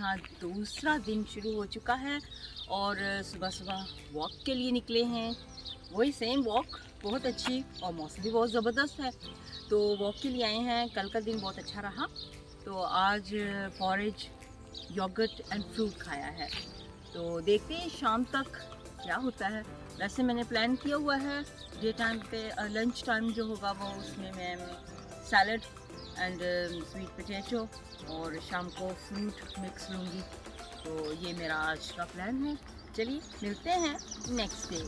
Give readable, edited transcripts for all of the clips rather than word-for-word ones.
यहाँ दूसरा दिन शुरू हो चुका है और सुबह सुबह वॉक के लिए निकले हैं। वही सेम वॉक, बहुत अच्छी, और मौसम भी बहुत ज़बरदस्त है तो वॉक के लिए आए हैं। कल का दिन बहुत अच्छा रहा तो आज पॉरेज, योगर्ट एंड फ्रूट खाया है। तो देखते हैं शाम तक क्या होता है। वैसे मैंने प्लान किया हुआ है डे टाइम पे, लंच टाइम जो होगा वो उसमें मैं सैलड एंड स्वीट पोटैटो और शाम को फ्रूट मिक्स लूँगी। तो ये मेरा आज का प्लान है। चलिए मिलते हैं next day.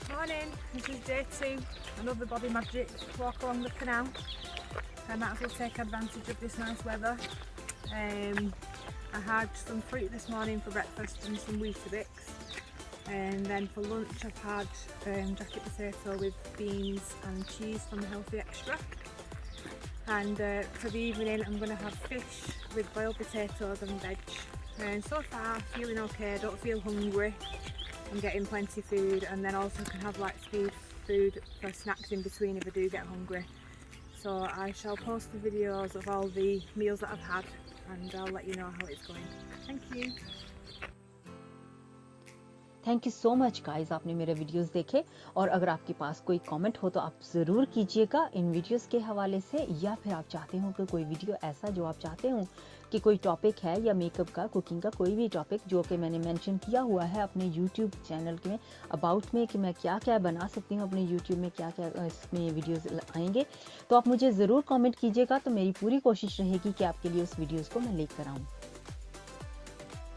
Morning, this is day 2, another Body Magic walk along the canal. I might as well take advantage of this nice weather. I had some fruit this morning for breakfast and some Weetabix, and then for lunch I've had jacket potato with beans and cheese from the Healthy Extra, and for the evening I'm going to have fish with boiled potatoes and veg. And so far feeling okay, I don't feel hungry. I'm getting plenty food, and then also can have like speed food for snacks in between if I do get hungry. So I shall post the videos of all the meals that I've had and I'll let you know how it's going. Thank you. Thank you so much guys, आपने मेरे videos देखे। और अगर आपके पास कोई comment हो तो आप ज़रूर कीजिएगा इन वीडियोस के हवाले से, या फिर आप चाहते हो कि कोई वीडियो ऐसा जो आप चाहते हो कि कोई टॉपिक है या मेकअप का, कुकिंग का, कोई भी टॉपिक जो कि मैंने मेंशन किया हुआ है अपने यूट्यूब चैनल में अबाउट में कि मैं क्या क्या बना सकती हूँ अपने यूट्यूब में, क्या क्या इसमें वीडियोस आएंगे, तो आप मुझे ज़रूर कमेंट कीजिएगा। तो मेरी पूरी कोशिश रहेगी कि आपके लिए उस वीडियोज़ को मैं लेकर आऊँ।